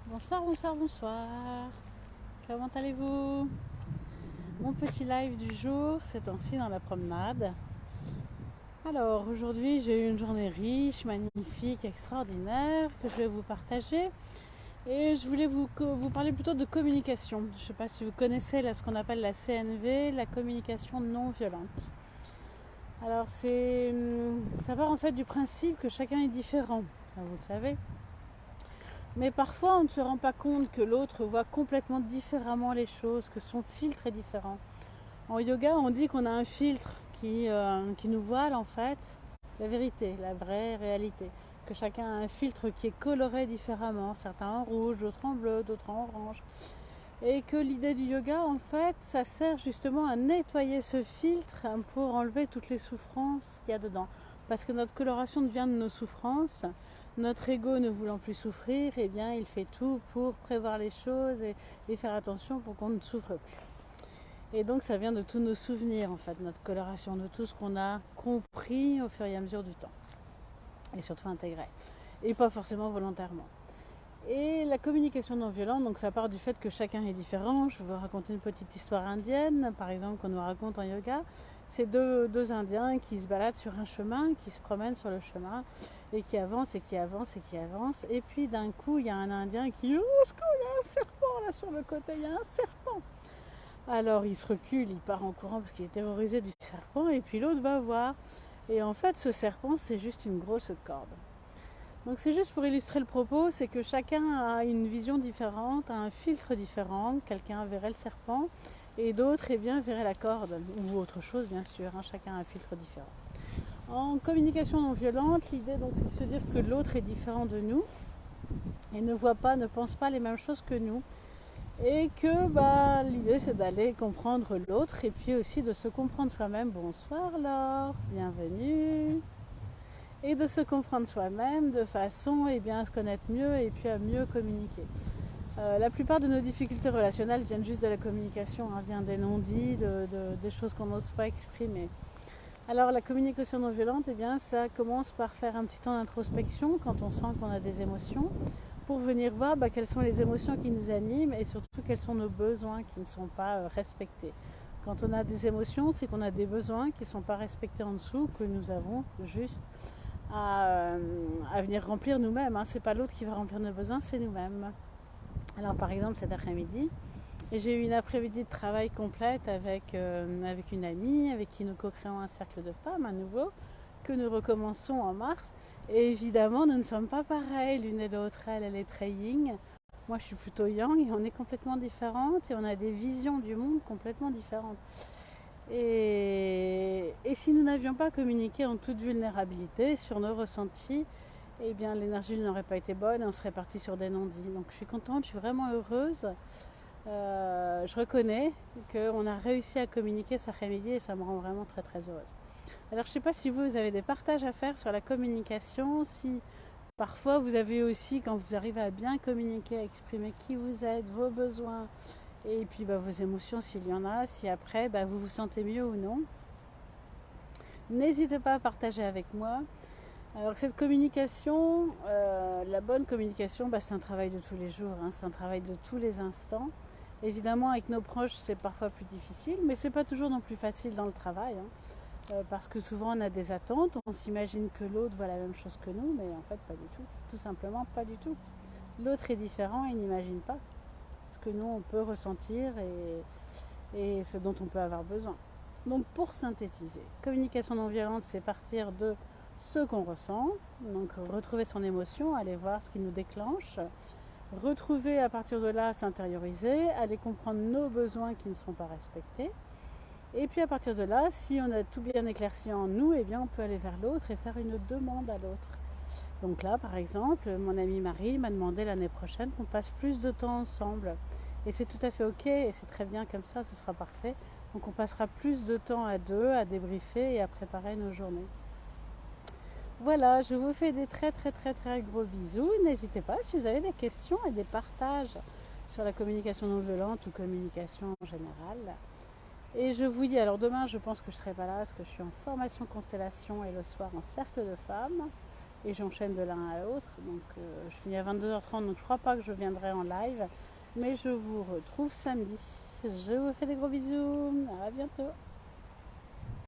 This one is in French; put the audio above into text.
Bonsoir, bonsoir, bonsoir. Comment allez-vous? Mon petit live du jour, c'est temps-ci dans la promenade. Alors, aujourd'hui, j'ai eu une journée riche, magnifique, extraordinaire que je vais vous partager. Et je voulais vous parler plutôt de communication. Je ne sais pas si vous connaissez là, ce qu'on appelle la CNV, la communication non violente. Alors, ça part en fait du principe que chacun est différent, vous le savez. Mais parfois, on ne se rend pas compte que l'autre voit complètement différemment les choses, que son filtre est différent. En yoga, on dit qu'on a un filtre qui nous voile en fait la vérité, la vraie réalité. Que chacun a un filtre qui est coloré différemment, certains en rouge, d'autres en bleu, d'autres en orange. Et que l'idée du yoga, en fait, ça sert justement à nettoyer ce filtre pour enlever toutes les souffrances qu'il y a dedans. Parce que notre coloration devient de nos souffrances. Notre ego ne voulant plus souffrir, eh bien, il fait tout pour prévoir les choses et faire attention pour qu'on ne souffre plus. Et donc, ça vient de tous nos souvenirs, en fait, notre coloration, de tout ce qu'on a compris au fur et à mesure du temps. Et surtout intégré. Et pas forcément volontairement. Et la communication non violente, donc ça part du fait que chacun est différent. Je vais vous raconter une petite histoire indienne, par exemple, qu'on nous raconte en yoga. C'est deux Indiens qui se baladent sur un chemin, qui se promènent sur le chemin, et qui avancent, et qui avancent, et qui avancent. Et puis d'un coup, il y a un Indien qui « Oh, il y a un serpent là sur le côté, il y a un serpent !» Alors il se recule, il part en courant parce qu'il est terrorisé du serpent, et puis l'autre va voir. Et en fait, ce serpent, c'est juste une grosse corde. Donc c'est juste pour illustrer le propos, c'est que chacun a une vision différente, a un filtre différent. Quelqu'un verrait le serpent et d'autres verraient la corde ou autre chose bien sûr. Chacun a un filtre différent. En communication non violente, l'idée donc c'est de se dire que l'autre est différent de nous et ne pense pas les mêmes choses que nous. Et que l'idée c'est d'aller comprendre l'autre et puis aussi de se comprendre soi-même. Bonsoir Laure, bienvenue. Et de se comprendre soi-même de façon à se connaître mieux et puis à mieux communiquer. La plupart de nos difficultés relationnelles viennent juste de la communication, viennent des non-dits, des choses qu'on n'ose pas exprimer. Alors la communication non violente, ça commence par faire un petit temps d'introspection quand on sent qu'on a des émotions, pour venir voir quelles sont les émotions qui nous animent et surtout quels sont nos besoins qui ne sont pas respectés. Quand on a des émotions, c'est qu'on a des besoins qui ne sont pas respectés en dessous, que nous avons juste à venir remplir nous-mêmes. C'est pas l'autre qui va remplir nos besoins, c'est nous-mêmes. Alors par exemple cet après-midi, j'ai eu une après-midi de travail complète avec une amie avec qui nous co-créons un cercle de femmes à nouveau, que nous recommençons en mars. Et évidemment, nous ne sommes pas pareilles l'une et l'autre. Elle est très yin, moi je suis plutôt yang, et on est complètement différentes et on a des visions du monde complètement différentes. Et si nous n'avions pas communiqué en toute vulnérabilité sur nos ressentis, l'énergie n'aurait pas été bonne et on serait parti sur des non-dits. Donc je suis contente, je suis vraiment heureuse. Je reconnais qu'on a réussi à communiquer cet après-midi et ça me rend vraiment très très heureuse. Alors je ne sais pas si vous avez des partages à faire sur la communication, si parfois vous avez aussi, quand vous arrivez à bien communiquer, à exprimer qui vous êtes, vos besoins, et puis vos émotions s'il y en a, si après vous vous sentez mieux ou non. N'hésitez pas à partager avec moi. Alors cette communication, la bonne communication, c'est un travail de tous les jours, c'est un travail de tous les instants. Évidemment avec nos proches c'est parfois plus difficile, mais c'est pas toujours non plus facile dans le travail. Parce que souvent on a des attentes, on s'imagine que l'autre voit la même chose que nous, mais en fait pas du tout, tout simplement pas du tout. L'autre est différent, il n'imagine pas ce que nous on peut ressentir et ce dont on peut avoir besoin. Donc pour synthétiser, communication non violente, c'est partir de ce qu'on ressent, donc retrouver son émotion, aller voir ce qui nous déclenche, retrouver à partir de là, s'intérioriser, aller comprendre nos besoins qui ne sont pas respectés. Et puis à partir de là, si on a tout bien éclairci en nous, on peut aller vers l'autre et faire une demande à l'autre. Donc là, par exemple, mon amie Marie m'a demandé l'année prochaine qu'on passe plus de temps ensemble. Et c'est tout à fait ok, et c'est très bien comme ça, ce sera parfait. Donc on passera plus de temps à deux, à débriefer et à préparer nos journées. Voilà, je vous fais des très très très très gros bisous. N'hésitez pas si vous avez des questions et des partages sur la communication non violente ou communication en général. Et je vous dis, alors demain je pense que je ne serai pas là parce que je suis en formation constellation et le soir en cercle de femmes. et j'enchaîne de l'un à l'autre. Donc je finis à 22h30, donc je crois pas que je viendrai en live. Mais je vous retrouve samedi. Je vous fais des gros bisous. À bientôt.